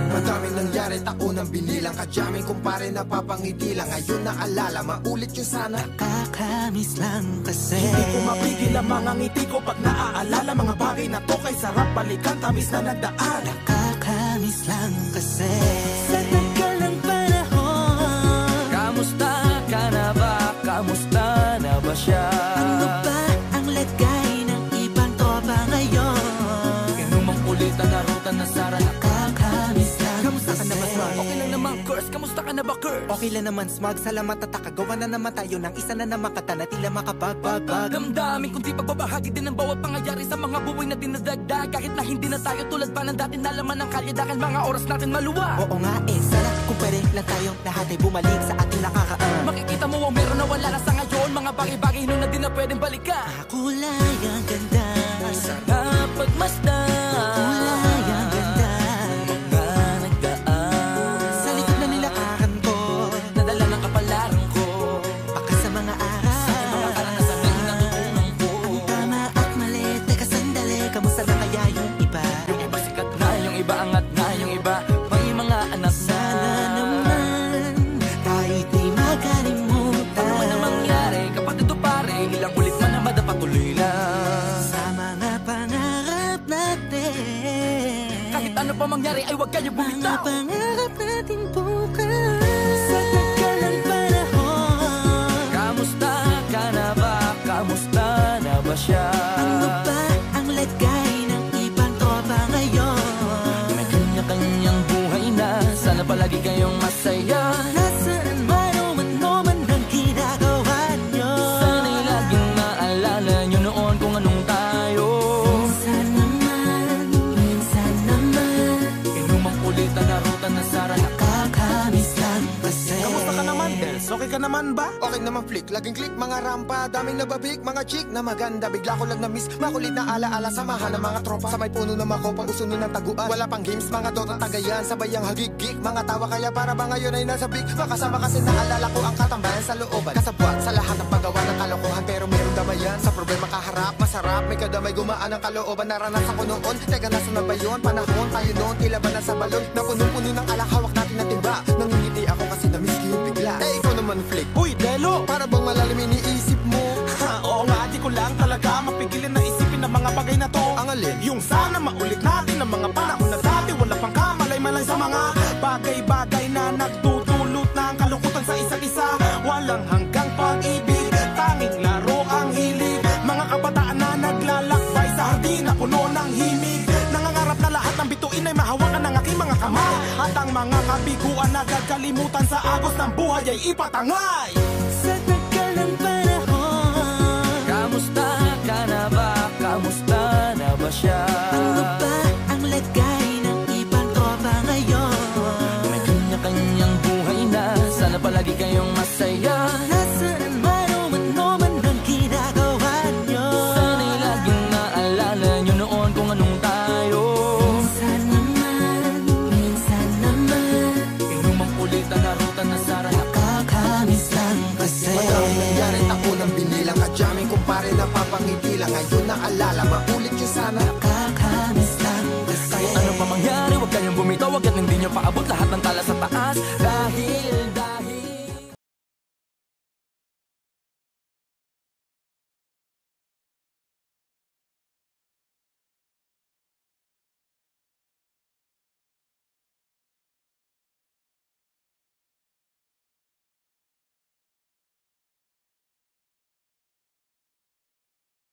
Madaming nangyari, taunang binilang, kadyaming kumpare napapangiti lang. Ngayon naalala, maulit yung sana. Nakakamiss lang kasi hindi ko mapigil ang mga ngiti ko pag naaalala. Mga bagay na to kay sarap balikan, tamis na nagdaan. Nakakamiss lang kasi sa tagal ng panahon. Kamusta ka na ba? Kamusta na ba siya? Ano ba ang lagay ng ibang tropa ngayon? Inumang ulitan na ruta na sara. Nakakamiss lang. Kamusta ka na ba, Smug? Okay lang naman, Curse. Kamusta ka na ba, Curse? Okay lang naman, Smug. Salamat at nakagawa na naman tayo ng isa na naman kata na tila makabagbag. Damdamin kundi pagbabahagi din ng bawat pangyayari sa mga buhay na dinadagdag. Kahit na hindi na tayo tulad pa ng dati, nalaman ng kalye-dakan mga oras natin maluwa. Oo nga sana kung pwede lang tayong lahat ay bumalik sa ating nakakaan. Makikita mo ang meron na wala na sa ngayon. Mga bagay-bagay nun na di na pwedeng balikan. Kulay ang ganda, sarap pagmasdan. kulay ang ganda. Mga nagdaan Sa likod na nilakaran ko, nadala ng kapalaran ko. baka sa mga aral, Mga karanasan na natutunan ko. ang tama at mali. Teka sandali, kamusta na kaya yung iba? Yung iba sikat na, yung iba angat na, yung iba may mga anak na. Sana naman tayo'y di makalimutan. Ano man ang mangyari, kapatid o pare, ilang ulit man na madapatuloy lang. Sa mga pangarap natin, Kahit ano pa mangyari ay huwag kayo mga bumitaw. pangarap natin bukas. Sa tagal ng panahon, Kamusta ka na ba? Kamusta na ba siya? ano ba ang lagay ng ibang tropa ngayon? May kanya-kanyang buhay na, sana palagi kayong masaya. Nasaan man o man ang ginagawa nyo? Sana'y laging maalala nyo noon kung anong tayo. Minsan naman Inumang ulitan na ruta na sara. nakakamiss lang kasi. Kamusta ka naman, Dels? Okay ka naman ba? Okay naman flick, laging click, mga rampa, daming nababik, mga chick na maganda. Bigla ko lang na-miss, makulit na alaala, samahan ng mga tropa. Sa may puno na makopa, uso nun ng taguan. Wala pang games, mga dota tagayan, sabayang hagigik. Mga tawa kaya para ba ngayon ay nasa big. Makasama kasi naalala ko ang katambayan sa looban. Kasabwat sa lahat ng paggawa ng kalokohan, pero meron damayan. Sa problema kaharap, masarap, may kadamay gumaan ang kalooban. Naranasan ko noon, teka nasa na ba yun? Panahon tayo noon, tila ba nasa balon? Na puno-puno ng alak, hawak natin na timba. Nangingiti ako kasi na-miss ko yung bigla. Eh ikaw naman flick, Uy, Delo! para bang malalim iniisip mo? Ha, oo nga, di ko lang talaga mapigilin na isipin ang mga bagay na to. Ang alin? Yung sana maulit natin ang mga panahon na dati. Wala pang kamalay-malay sa mga bagay-bagay na nagtutulot ng kalungkutan sa isa't isa. Walang hanggang pag-ibig, tanging laro ang hilig. Mga kabataan na naglalakbay sa hardin na puno ng himig. Nangangarap na lahat ng bituin ay mahawakan ng aking mga kamay. At ang mga kabiguan na gagalimutan sa agos ng buhay ay ipatangay. Sa tagal ng panahon, Kamusta ka na ba? Kamusta na ba siya? ano ba ang lagay ng ibang tropa ngayon? May kanya-kanyang buhay na, sana palagi kayong masaya. Nasaan man o man ang ginagawa nyo? Sana'y laging maalala nyo noon kung anong tayo. Minsan naman Inumang ulitan na ruta na sara. nakakamiss lang kasi. Madaming nangyari, taunang binilang, kadyaming kumpare napapangiti lang. Ngayon naalala, maulit yung sana. Nakakamiss lang kasi. Ano pa mangyari, huwag kayong bumitaw, huwag at hindi nyo paabot lahat ng tala sa taas.